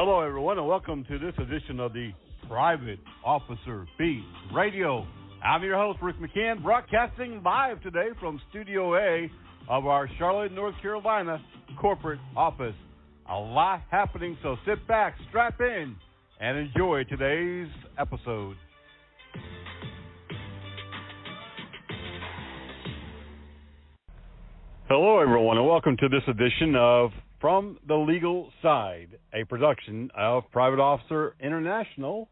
Hello, everyone, and welcome to this edition of the Private Officer Beat Radio. I'm your host, Rick McCann, broadcasting live today from Studio A of our Charlotte, North Carolina corporate office. A lot happening, so sit back, strap in, and enjoy today's episode. Hello, everyone, and welcome to this edition of From the Legal Side, a production of Private Officer International,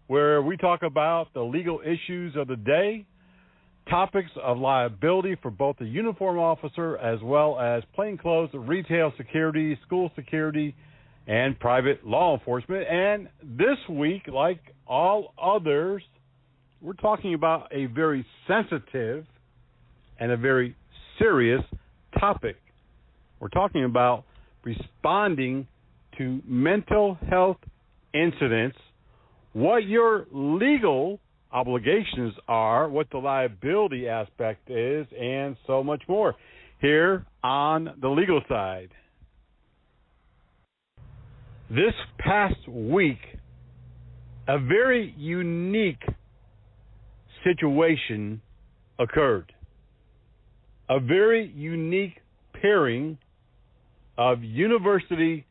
where we talk about the legal issues of the day, topics of liability for both the uniform officer as well as plainclothes, retail security, school security, and private law enforcement. And this week, like all others, we're talking about a very sensitive and a very serious topic. We're talking about responding to mental health incidents, what your legal obligations are, what the liability aspect is, and so much more here on the legal side. This past week, a very unique situation occurred. A very unique pairing of university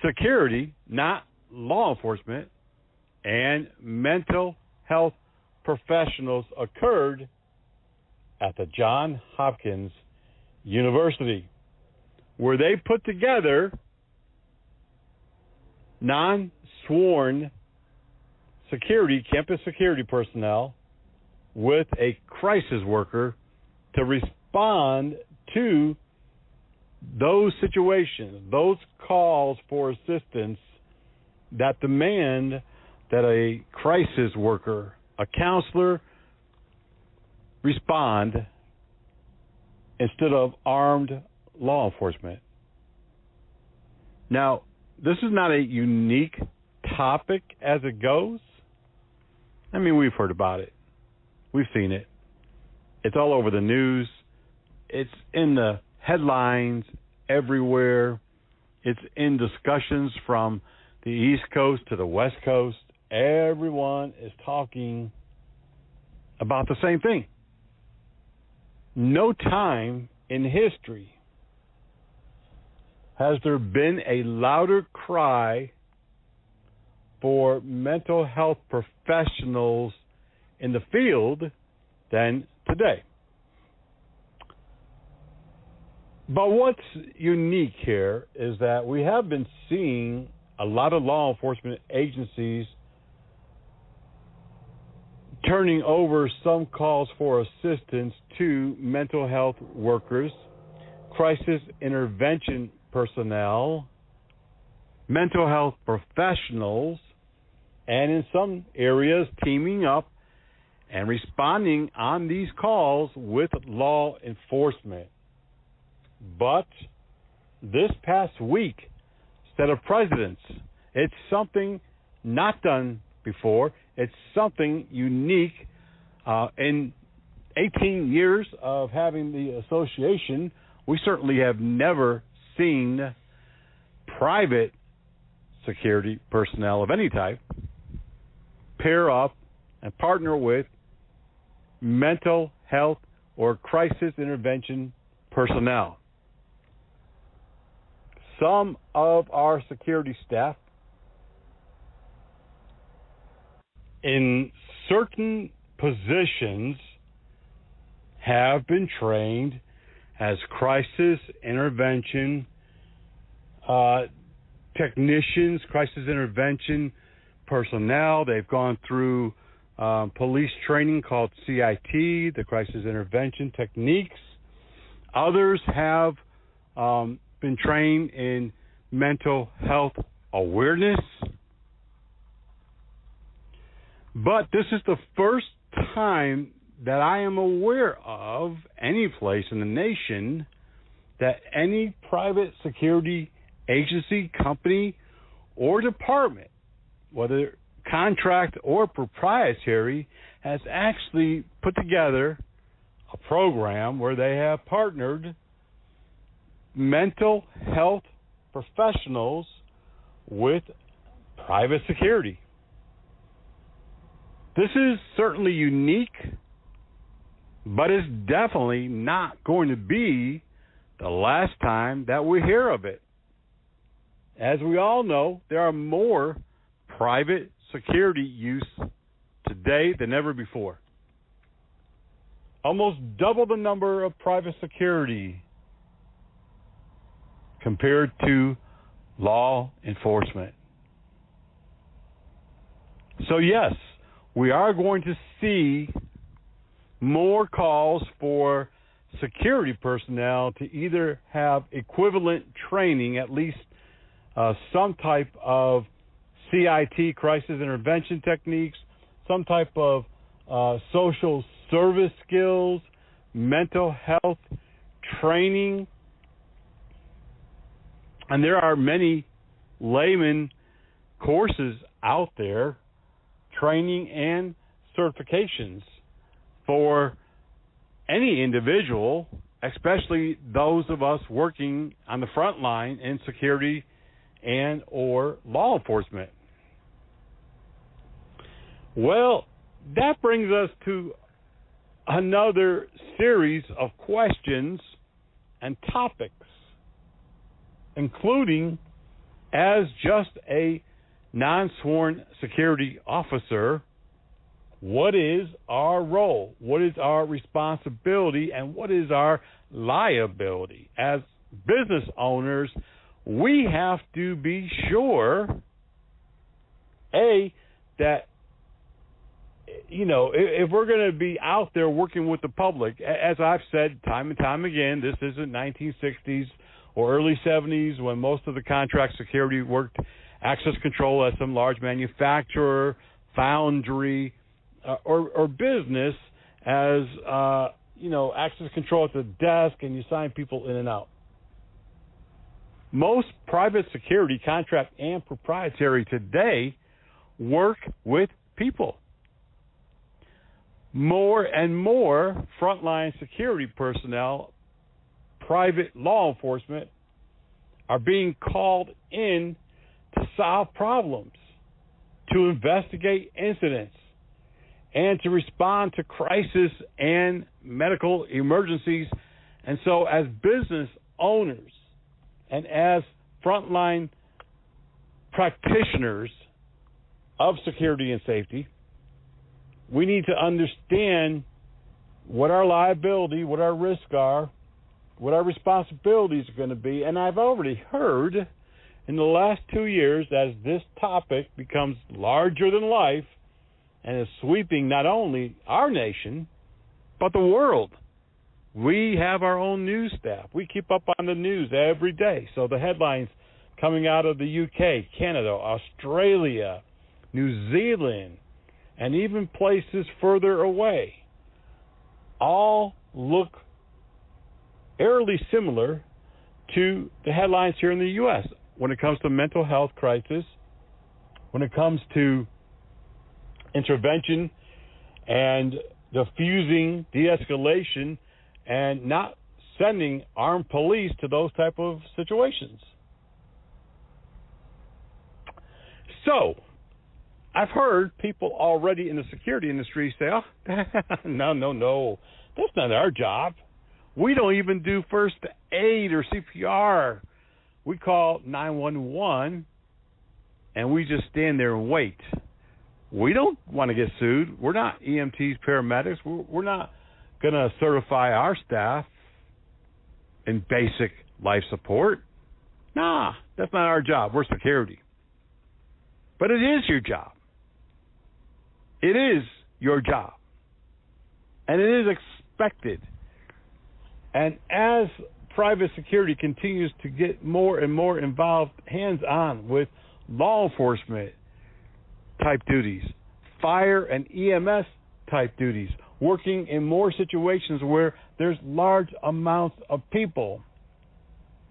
security, not law enforcement, and mental health professionals occurred at the Johns Hopkins University, where they put together non-sworn security, campus security personnel with a crisis worker to respond to those situations, those calls for assistance that demand that a crisis worker, a counselor, respond instead of armed law enforcement. Now, this is not a unique topic as it goes. I mean, we've heard about it. We've seen it. It's all over the news. It's in the headlines everywhere. It's in discussions from the East Coast to the West Coast. Everyone is talking about the same thing. No time in history has there been a louder cry for mental health professionals in the field than today. But what's unique here is that we have been seeing a lot of law enforcement agencies turning over some calls for assistance to mental health workers, crisis intervention personnel, mental health professionals, and in some areas teaming up and responding on these calls with law enforcement. But this past week set a precedent. It's something not done before. It's something unique. In 18 years of having the association, we certainly have never seen private security personnel of any type pair up and partner with mental health or crisis intervention personnel. Some of our security staff in certain positions have been trained as crisis intervention technicians, crisis intervention personnel. They've gone through police training called CIT, the crisis intervention techniques. Others have been trained in mental health awareness. But this is the first time that I am aware of any place in the nation that any private security agency, company, or department, whether contract or proprietary, has actually put together a program where they have partnered mental health professionals with private security. This is certainly unique, but it's definitely not going to be the last time that we hear of it. As we all know, there are more private security use today than ever before. Almost double the number of private security compared to law enforcement. So yes, we are going to see more calls for security personnel to either have equivalent training, at least some type of CIT, crisis intervention techniques, some type of social service skills, mental health training. And there are many layman courses out there, training and certifications for any individual, especially those of us working on the front line in security and or law enforcement. Well, that brings us to another series of questions and topics, including, as just a non-sworn security officer, what is our role? What is our responsibility? And what is our liability? As business owners, we have to be sure, that, if we're going to be out there working with the public, as I've said time and time again, this isn't 1960s or early 70s when most of the contract security worked access control at some large manufacturer, foundry, or business as, access control at the desk and you sign people in and out. Most private security, contract and proprietary today, work with people. More and more frontline security personnel, private law enforcement, are being called in to solve problems, to investigate incidents, and to respond to crisis and medical emergencies. And so as business owners and as frontline practitioners of security and safety, we need to understand what our liability, what our risks are, what our responsibilities are going to be. And I've already heard in the last 2 years, as this topic becomes larger than life and is sweeping not only our nation, but the world. We have our own news staff. We keep up on the news every day. So the headlines coming out of the UK, Canada, Australia, New Zealand, and even places further away, all look eerily similar to the headlines here in the U.S. when it comes to mental health crisis, when it comes to intervention and diffusing, de-escalation, and not sending armed police to those type of situations. So, I've heard people already in the security industry say, no, that's not our job. We don't even do first aid or CPR. We call 911, and we just stand there and wait. We don't want to get sued. We're not EMTs, paramedics. We're not going to certify our staff in basic life support. Nah, that's not our job. We're security. But it is your job. It is your job. And it is expected. And as private security continues to get more and more involved hands-on with law enforcement type duties, fire and EMS type duties, working in more situations where there's large amounts of people,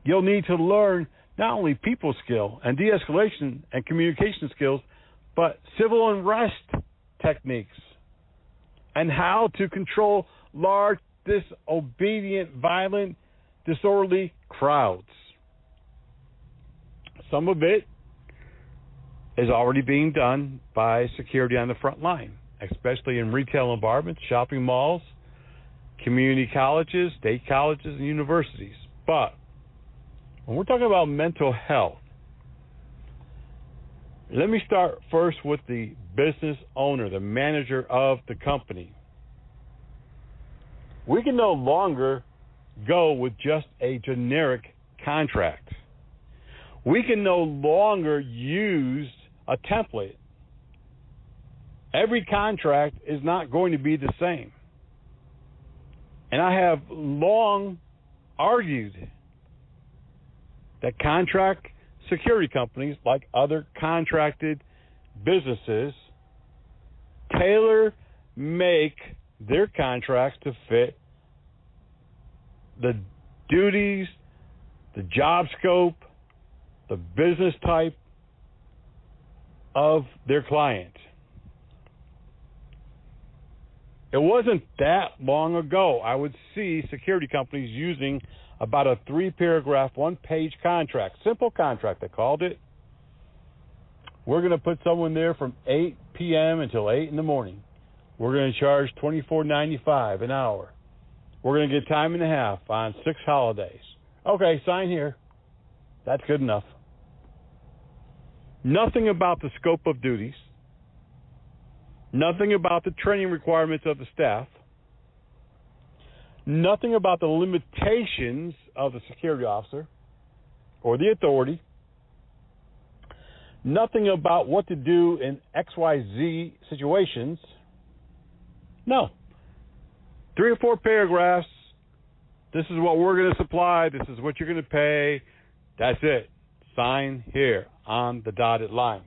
you'll need to learn not only people skill and de-escalation and communication skills, but civil unrest techniques and how to control large, disobedient, violent, disorderly crowds. Some of it is already being done by security on the front line, especially in retail environments, shopping malls, community colleges, state colleges, and universities. But when we're talking about mental health, let me start first with the business owner, the manager of the company. We can no longer go with just a generic contract. We can no longer use a template. Every contract is not going to be the same. And I have long argued that contract security companies, like other contracted businesses, tailor make their contracts to fit the duties, the job scope, the business type of their client. It wasn't that long ago I would see security companies using about a 3-paragraph, 1-page contract, simple contract they called it. We're going to put someone there from 8 p.m. until 8 in the morning. We're going to charge $24.95 an hour. We're going to get time and a half on 6 holidays. Okay, sign here. That's good enough. Nothing about the scope of duties. Nothing about the training requirements of the staff. Nothing about the limitations of the security officer or the authority. Nothing about what to do in XYZ situations. No. 3 or 4 paragraphs. This is what we're going to supply. This is what you're going to pay. That's it. Sign here on the dotted line.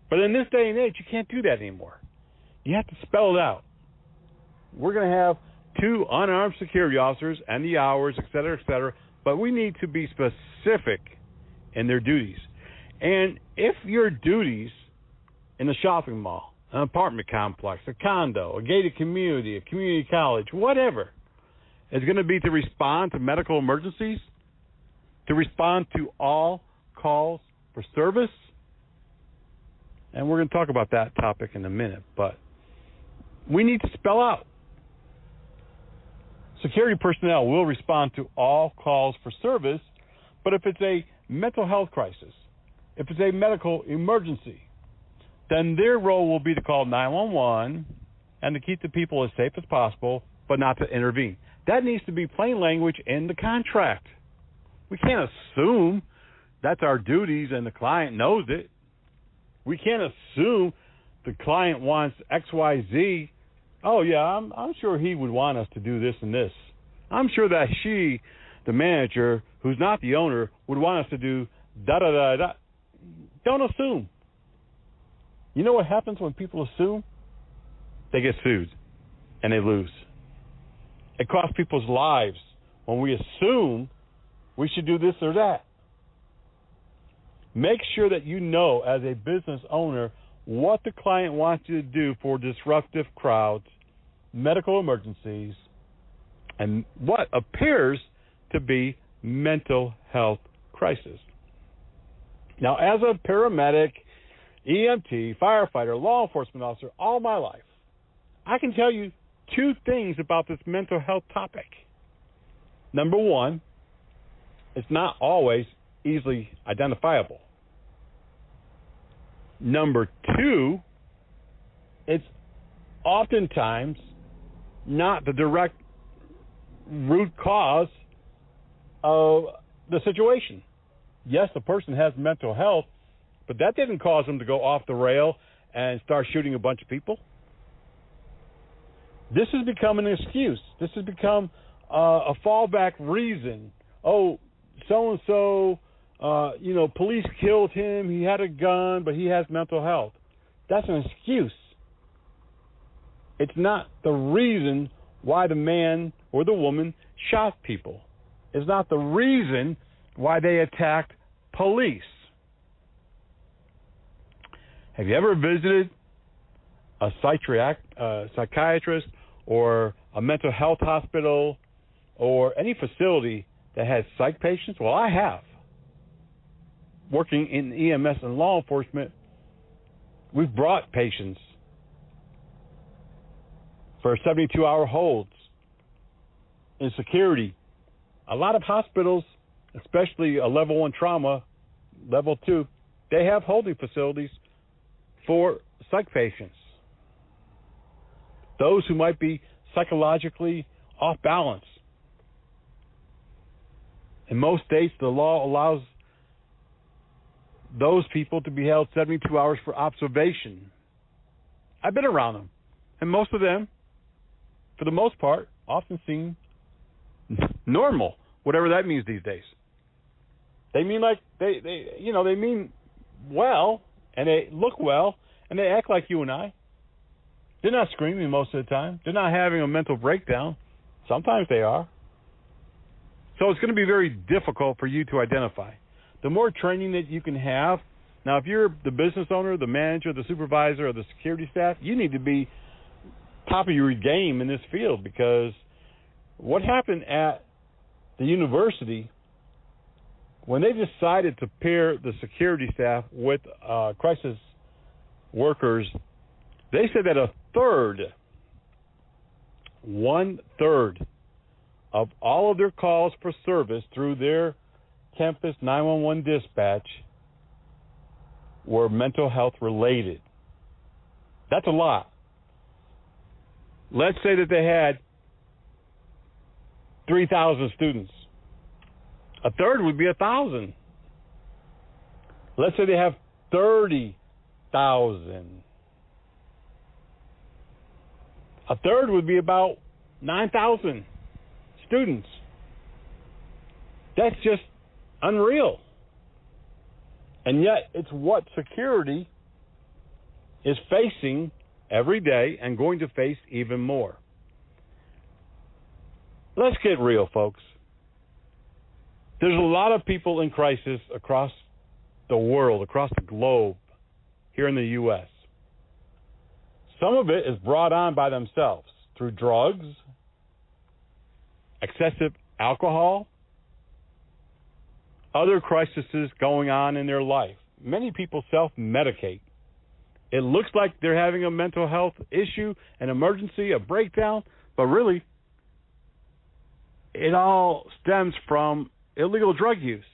But in this day and age, you can't do that anymore. You have to spell it out. We're going to have 2 unarmed security officers and the hours, et cetera, but we need to be specific in their duties. And if your duties in a shopping mall, an apartment complex, a condo, a gated community, a community college, whatever, is going to be to respond to medical emergencies, to respond to all calls for service, and we're going to talk about that topic in a minute, but we need to spell out. Security personnel will respond to all calls for service, but if it's a mental health crisis, if it's a medical emergency, then their role will be to call 911 and to keep the people as safe as possible, but not to intervene. That needs to be plain language in the contract. We can't assume that's our duties and the client knows it. We can't assume the client wants XYZ. Oh, yeah, I'm sure he would want us to do this and this. I'm sure that she, the manager, who's not the owner, would want us to do da-da-da-da. Don't assume. You know what happens when people assume? They get sued, and they lose. It costs people's lives when we assume we should do this or that. Make sure that you know, as a business owner, what the client wants you to do for disruptive crowds, medical emergencies, and what appears to be mental health crisis. Now, as a paramedic, EMT, firefighter, law enforcement officer, all my life, I can tell you 2 things about this mental health topic. Number 1, it's not always easily identifiable. Number 2, it's oftentimes not the direct root cause of the situation. Yes, the person has mental health, but that didn't cause them to go off the rail and start shooting a bunch of people. This has become an excuse. This has become a fallback reason. Oh, so-and-so, police killed him. He had a gun, but he has mental health. That's an excuse. It's not the reason why the man or the woman shot people. It's not the reason why they attacked police. Have you ever visited a psychiatrist or a mental health hospital or any facility that has psych patients? Well, I have. Working in EMS and law enforcement We've brought patients for 72-hour holds in security. A lot of hospitals, especially a level 1 trauma, level 2, they have holding facilities for psych patients. Those who might be psychologically off balance. In most states, the law allows those people to be held 72 hours for observation. I've been around them, and most of them, for the most part, often seem normal, whatever that means these days. They mean like they mean well, and they look well, and they act like you and I. They're not screaming most of the time. They're not having a mental breakdown. Sometimes they are. So it's going to be very difficult for you to identify. The more training that you can have, now if you're the business owner, the manager, the supervisor, or the security staff, you need to be top of your game in this field, because what happened at the university when they decided to pair the security staff with crisis workers, they said that one-third of all of their calls for service through their campus 911 dispatch were mental health related. That's a lot. Let's say that they had 3,000 students. A third would be 1,000. Let's say they have 30,000. A third would be about 9,000 students. That's just unreal. And yet, it's what security is facing every day and going to face even more. Let's get real, folks. There's a lot of people in crisis across the world, across the globe, here in the U.S. Some of it is brought on by themselves through drugs, excessive alcohol, other crises going on in their life. Many people self-medicate. It looks like they're having a mental health issue, an emergency, a breakdown, but really, it all stems from illegal drug use.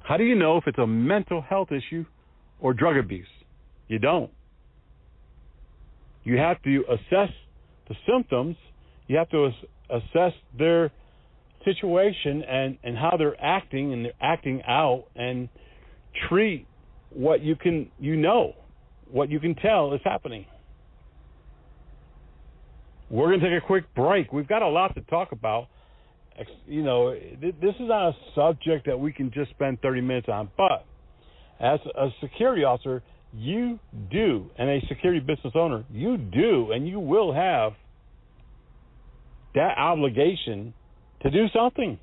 How do you know if it's a mental health issue or drug abuse? You don't. You have to assess the symptoms. You have to assess their situation and how they're acting, and they're acting out, and treat what you can, what you can tell is happening. We're going to take a quick break. We've got a lot to talk about. This is not a subject that we can just spend 30 minutes on, but as a security officer, you do, and a security business owner, you do, and you will have that obligation to do something.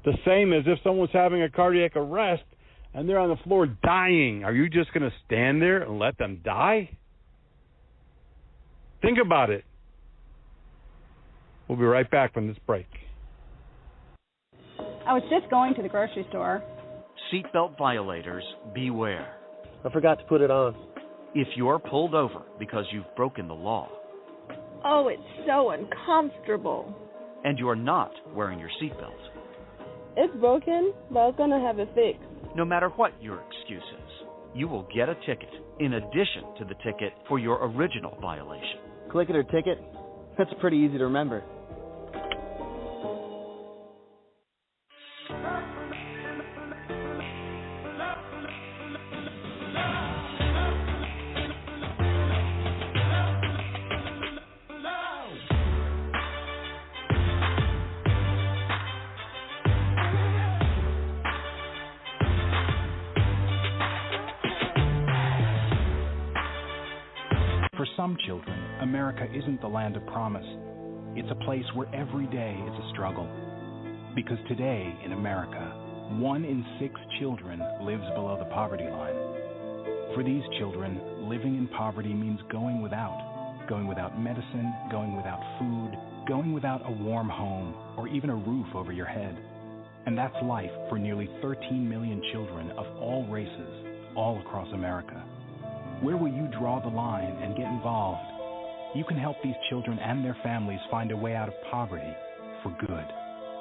The same as if someone's having a cardiac arrest and they're on the floor dying. Are you just going to stand there and let them die? Think about it. We'll be right back from this break. I was just going to the grocery store. Seatbelt violators, beware. I forgot to put it on. If you're pulled over because you've broken the law. Oh, it's so uncomfortable. And you're not wearing your seatbelt. It's broken, but I was going to have it fixed. No matter what your excuse is, you will get a ticket in addition to the ticket for your original violation. Click it or ticket? That's pretty easy to remember. For some children, America isn't the land of promise. It's a place where every day is a struggle. Because today in America, 1 in 6 children lives below the poverty line. For these children, living in poverty means going without medicine, going without food, going without a warm home, or even a roof over your head. And that's life for nearly 13 million children of all races, all across America. Where will you draw the line and get involved? You can help these children and their families find a way out of poverty for good.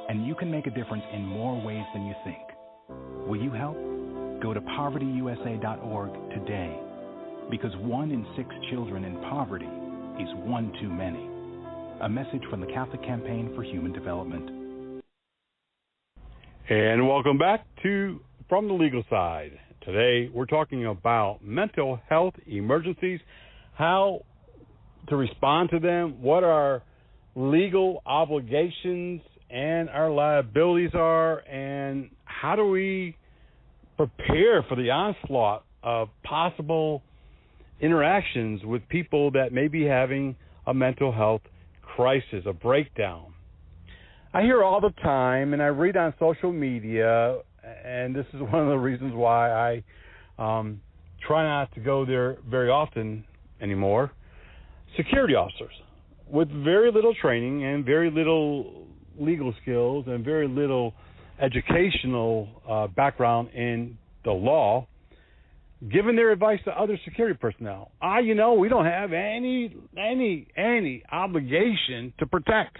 And you can make a difference in more ways than you think. Will you help? Go to povertyusa.org today, because 1 in 6 children in poverty is one too many. A message from the Catholic Campaign for Human Development. And welcome back to From the Legal Side. Today we're talking about mental health emergencies, how to respond to them, what our legal obligations and our liabilities are, and how do we prepare for the onslaught of possible interactions with people that may be having a mental health crisis, a breakdown. I hear all the time, and I read on social media, and this is one of the reasons why I try not to go there very often anymore, security officers with very little training and very little legal skills and very little educational background in the law, giving their advice to other security personnel. We don't have any obligation to protect.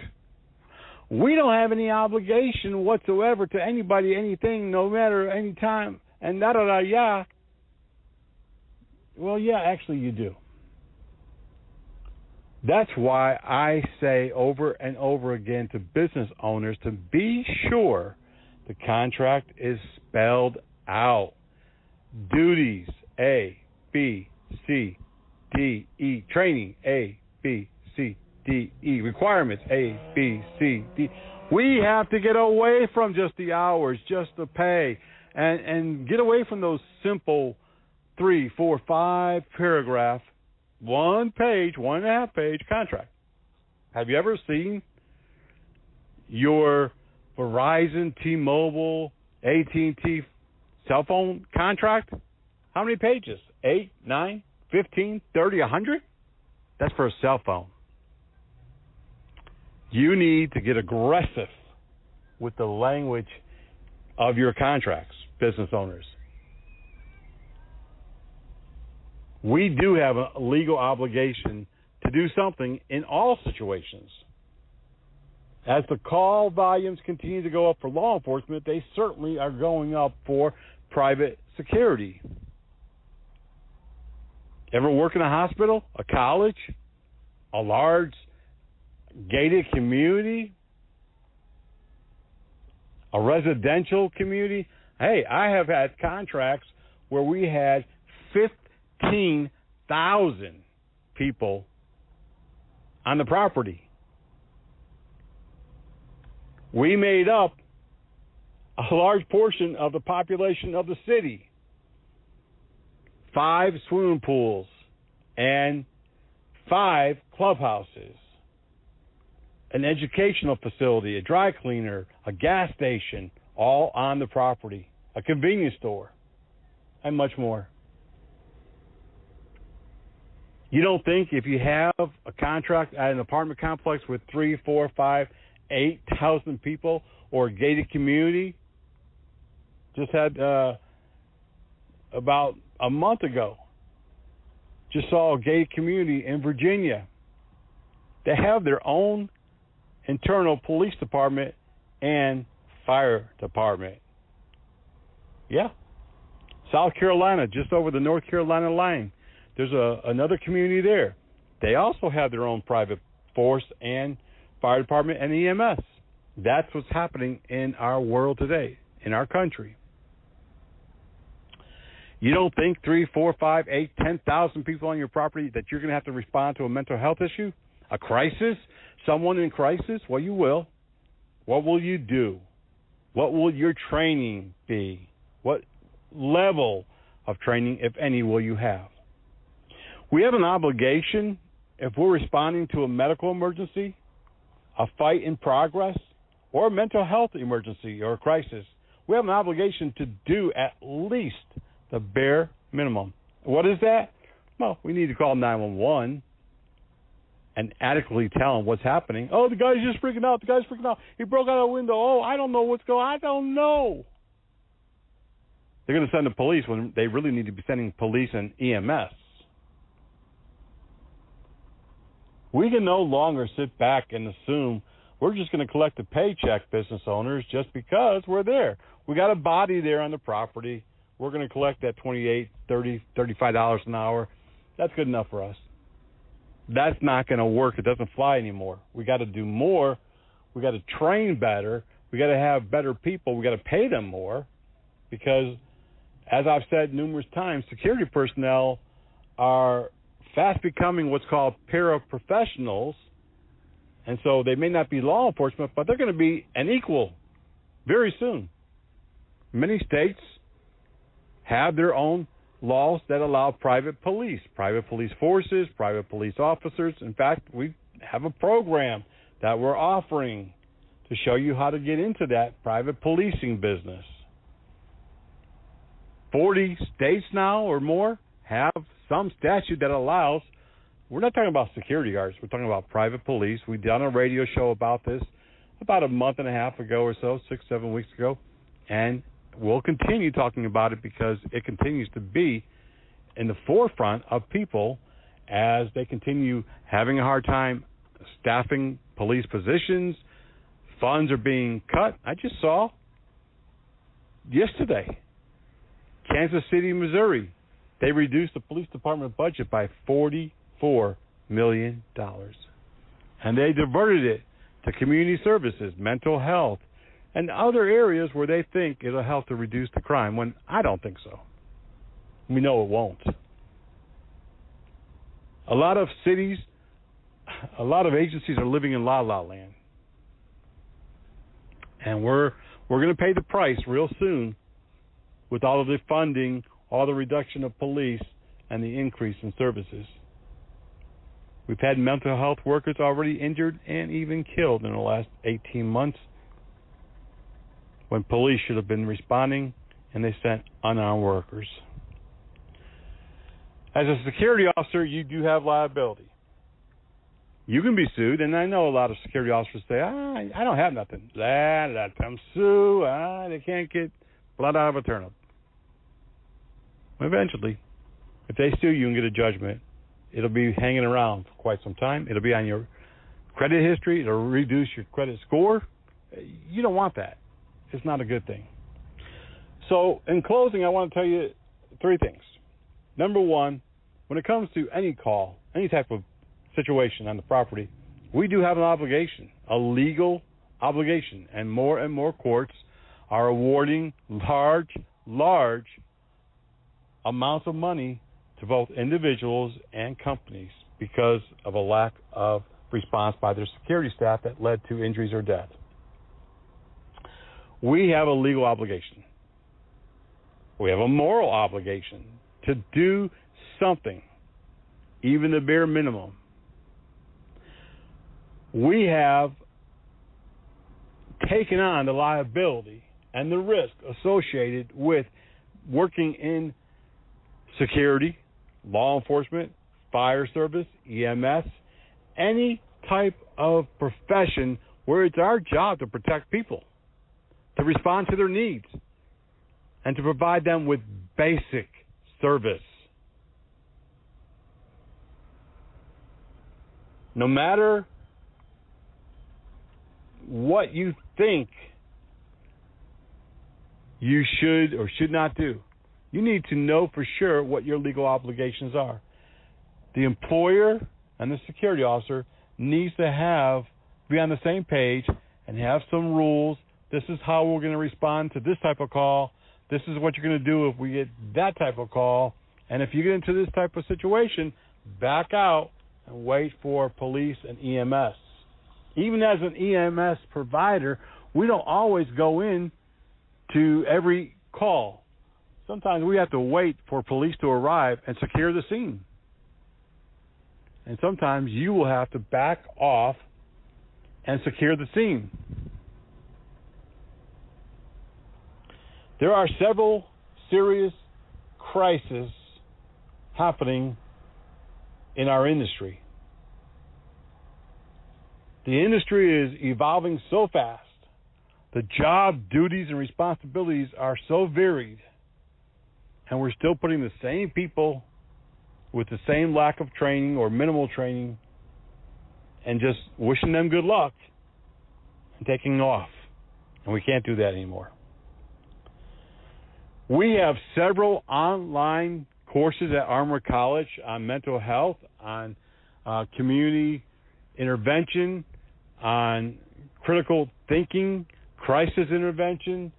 We don't have any obligation whatsoever to anybody, anything, no matter, any time, and yeah. Well, yeah, actually you do. That's why I say over and over again to business owners to be sure the contract is spelled out. Duties, A, B, C, D, E. Training, A, B, C, D, E. Requirements, A, B, C, D. We have to get away from just the hours, just the pay, and get away from those simple 3, 4, 5 paragraph, 1 page, 1.5 page contract. Have you ever seen your Verizon, T-Mobile, AT&T cell phone contract? How many pages? 8, 9, 15, 30, 100? That's for a cell phone. You need to get aggressive with the language of your contracts, business owners. We do have a legal obligation to do something in all situations. As the call volumes continue to go up for law enforcement, they certainly are going up for private security. Ever work in a hospital, a college, a large gated community, a residential community? Hey, I have had contracts where we had 15,000 people on the property. We made up a large portion of the population of the city. 5 swimming pools and 5 clubhouses, an educational facility, a dry cleaner, a gas station, all on the property, a convenience store, and much more. You don't think if you have a contract at an apartment complex with 3, 4, 5, 8,000 people, or a gated community? Just had about a month ago, just saw a gated community in Virginia. They have their own internal police department and fire department. Yeah. South Carolina, just over the North Carolina line. There's another community there. They also have their own private force and fire department and EMS. That's what's happening in our world today, in our country. You don't think 3, 4, 5, 8, 10,000 people on your property that you're going to have to respond to a mental health issue, a crisis, someone in crisis? Well, you will. What will you do? What will your training be? What level of training, if any, will you have? We have an obligation, if we're responding to a medical emergency, a fight in progress, or a mental health emergency or a crisis, we have an obligation to do at least the bare minimum. What is that? Well, we need to call 911 and adequately tell them what's happening. Oh, the guy's just freaking out. The guy's freaking out. He broke out a window. Oh, I don't know what's going on. I don't know. They're going to send the police when they really need to be sending police and EMS. We can no longer sit back and assume we're just going to collect a paycheck, business owners, just because we're there. We got a body there on the property. We're going to collect that $28, $30, $35 an hour. That's good enough for us. That's not going to work. It doesn't fly anymore. We got to do more. We got to train better. We got to have better people. We got to pay them more because, as I've said numerous times, security personnel are fast becoming what's called paraprofessionals, and so they may not be law enforcement, but they're going to be an equal very soon. Many states have their own laws that allow private police forces, private police officers. In fact, we have a program that we're offering to show you how to get into that private policing business. 40 states now or more have some statute that allows, we're not talking about security guards, we're talking about private police. We done a radio show about this about a month and a half ago or so, 6-7 weeks ago, and we'll continue talking about it because it continues to be in the forefront of people as they continue having a hard time staffing police positions. Funds are being cut. I just saw yesterday, Kansas City, Missouri, they reduced the police department budget by $44 million. And they diverted it to community services, mental health, and other areas where they think it'll help to reduce the crime, when I don't think so. We know it won't. A lot of cities, a lot of agencies are living in la-la land. And we're going to pay the price real soon with all of the funding, all the reduction of police, and the increase in services. We've had mental health workers already injured and even killed in the last 18 months when police should have been responding and they sent unarmed workers. As a security officer, you do have liability. You can be sued, and I know a lot of security officers say, I don't have nothing. Let them sue. They can't get blood out of a turnip. Eventually, if they sue you and get a judgment, it'll be hanging around for quite some time. It'll be on your credit history. It'll reduce your credit score. You don't want that. It's not a good thing. So, in closing, I want to tell you three things. Number one, when it comes to any call, any type of situation on the property, we do have an obligation, a legal obligation, and more courts are awarding large amounts of money to both individuals and companies because of a lack of response by their security staff that led to injuries or death. We have a legal obligation. We have a moral obligation to do something, even the bare minimum. We have taken on the liability and the risk associated with working in security, law enforcement, fire service, EMS, any type of profession where it's our job to protect people, to respond to their needs, and to provide them with basic service. No matter what you think you should or should not do, you need to know for sure what your legal obligations are. The employer and the security officer needs to be on the same page and have some rules. This is how we're going to respond to this type of call. This is what you're going to do if we get that type of call. And if you get into this type of situation, back out and wait for police and EMS. Even as an EMS provider, we don't always go in to every call. Sometimes we have to wait for police to arrive and secure the scene. And sometimes you will have to back off and secure the scene. There are several serious crises happening in our industry. The industry is evolving so fast. The job duties and responsibilities are so varied. And we're still putting the same people with the same lack of training or minimal training and just wishing them good luck and taking off. And we can't do that anymore. We have several online courses at Armour College on mental health, on community intervention, on critical thinking, crisis intervention.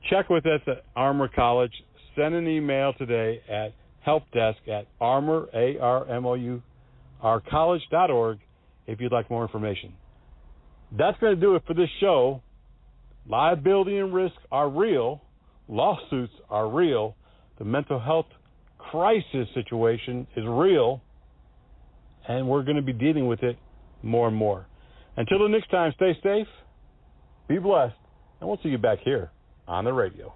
Check with us at Armour College. Send an email today at helpdesk@armour, ARMOUR, if you'd like more information. That's going to do it for this show. Liability and risk are real. Lawsuits are real. The mental health crisis situation is real. And we're going to be dealing with it more and more. Until the next time, stay safe, be blessed, and we'll see you back here on the radio.